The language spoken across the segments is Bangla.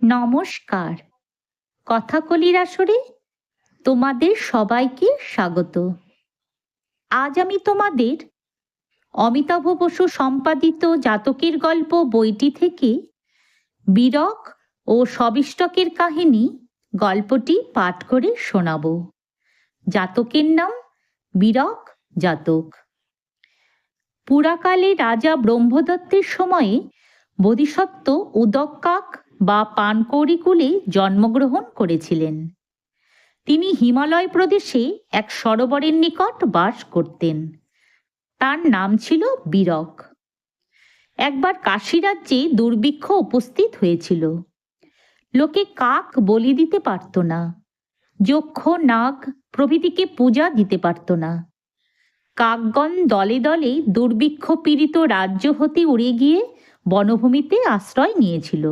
নমস্কার। কথাকলির আসরে তোমাদের সবাইকে স্বাগত। আজ আমি তোমাদের অমিতাভ বসু সম্পাদিত জাতকের গল্প বইটি থেকে বীরক ও সবিষ্টকের কাহিনী গল্পটি পাঠ করে শোনাব। জাতকের নাম বীরক জাতক। পুরাকালে রাজা ব্রহ্মদত্তের সময়ে বোধিসত্ত্ব উদক্কাক বা পানকৌড়ি কুলে জন্মগ্রহণ করেছিলেন। তিনি হিমালয় প্রদেশে এক সরোবরের নিকট বাস করতেন। তার নাম ছিল বীরক। একবার কাশী রাজ্যে দুর্ভিক্ষ উপস্থিত হয়েছিল। লোকে কাক বলি দিতে পারত না, যক্ষ নাগ প্রভৃতিকে পূজা দিতে পারত না। কাকগণ দলে দলে দুর্ভিক্ষ পীড়িত রাজ্য হতে উড়ে গিয়ে বনভূমিতে আশ্রয় নিয়েছিল।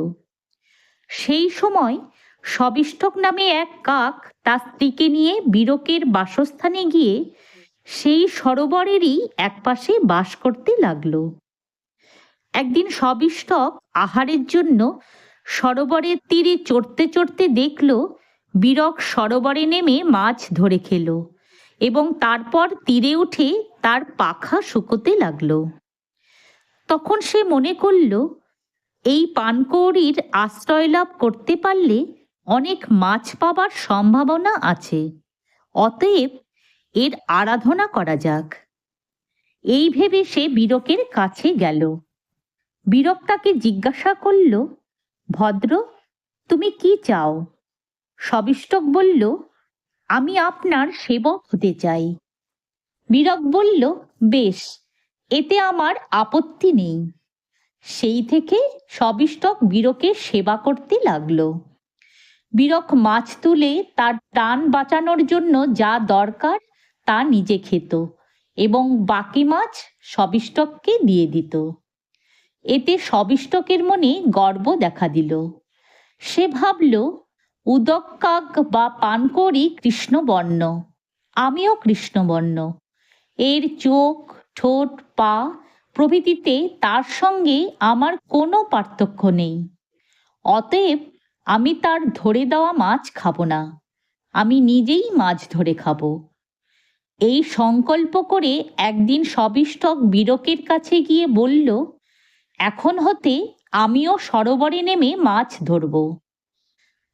সেই সময় সবিষ্টক নামে এক কাক তার স্ত্রীকে নিয়ে বীরকের বাসস্থানে গিয়ে সেই সরোবরেরই একপাশে বাস করতে লাগলো। একদিন সবিষ্টক আহারের জন্য সরোবরের তীরে চড়তে চড়তে দেখল বীরক সরোবরে নেমে মাছ ধরে খেল এবং তারপর তীরে উঠে তার পাখা শুকোতে লাগলো। তখন সে মনে করল, এই পানকৌড়ির আশ্রয় লাভ করতে পারলে অনেক মাছ পাবার সম্ভাবনা আছে, অতএব এর আরাধনা করা যাক। এই ভেবে সে বীরকের কাছে গেল। বীরক তাকে জিজ্ঞাসা করল, ভদ্র, তুমি কি চাও? সবিষ্টক বলল, আমি আপনার সেবক হতে চাই। বীরক বলল, বেশ, এতে আমার আপত্তি নেই। সেই থেকে সবিষ্টক বীরকের সেবা করতে লাগলো। বীরক মাছ তুলে তার প্রাণ বাঁচানোর জন্য যা দরকার তা নিজে খেত এবং বাকি মাছ সবিষ্টককে দিয়ে দিত। এতে সবিষ্টকের মনে গর্ব দেখা দিল। সে ভাবল, উদক্কাক বা পানকৌড়ি কৃষ্ণবর্ণ, আমিও কৃষ্ণবর্ণ। এর চোখ, ঠোঁট, পা প্রভৃতিতে তার সঙ্গে আমার কোনো পার্থক্য নেই। অতএব আমি তার ধরে দেওয়া মাছ খাবো না, আমি নিজেই মাছ ধরে খাবো। এই সংকল্প করে একদিন সবিষ্টক বীরকের কাছে গিয়ে বলল, এখন হতে আমিও সরোবরে নেমে মাছ ধরব।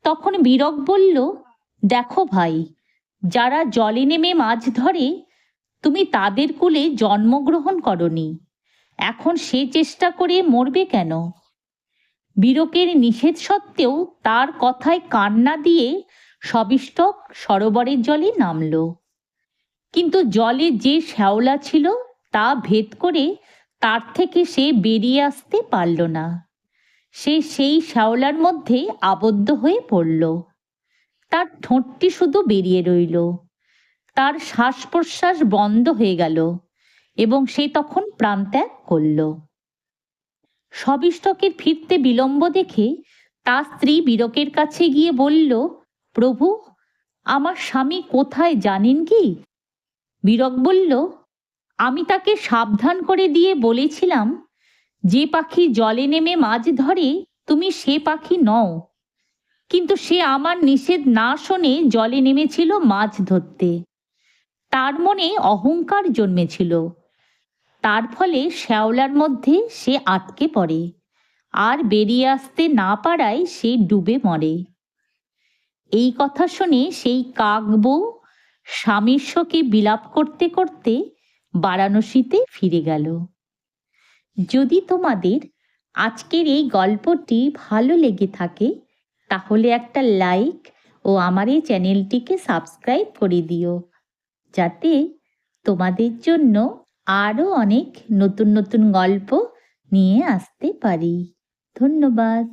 তখন বীরক বলল, দেখো ভাই, যারা জলে নেমে মাছ ধরে তুমি তাদের কুলে জন্মগ্রহণ করনি, এখন সে চেষ্টা করে মরবে কেন? বীরকের নিষেধ সত্ত্বেও তার কথায় কান না দিয়ে সবিষ্টক সরোবরের জলে নামল। কিন্তু জলে যে শ্যাওলা ছিল তা ভেদ করে তার থেকে সে বেরিয়ে আসতে পারল না। সে সেই শ্যাওলার মধ্যে আবদ্ধ হয়ে পড়ল। তার ঠোঁটটি শুধু বেরিয়ে রইল। তার শ্বাস প্রশ্বাস বন্ধ হয়ে গেল এবং সে তখন প্রাণত্যাগ করল। সবিষ্টকের ফিরতে বিলম্ব দেখে তার স্ত্রী বীরকের কাছে গিয়ে বলল, প্রভু, আমার স্বামী কোথায় জানেন কি? বীরক বলল, আমি তাকে সাবধান করে দিয়ে বলেছিলাম, যে পাখি জলে নেমে মাছ ধরে তুমি সে পাখি নও। কিন্তু সে আমার নিষেধ না শুনে জলে নেমেছিল মাছ ধরতে। তার মনে অহংকার জন্মেছিল, তার ফলে শ্যাওলার মধ্যে সে আটকে পড়ে, আর বেরিয়ে আসতে না পারায় সে ডুবে মরে। এই কথা শুনে সেই কাক বউ স্বামীর শোকে বিলাপ করতে করতে বারাণসীতে ফিরে গেল। যদি তোমাদের আজকের এই গল্পটি ভালো লেগে থাকে তাহলে একটা লাইক ও আমার এই চ্যানেলটিকে সাবস্ক্রাইব করে দিও, যাতে তোমাদের জন্য আরও অনেক নতুন নতুন গল্প নিয়ে আসতে পারি। ধন্যবাদ।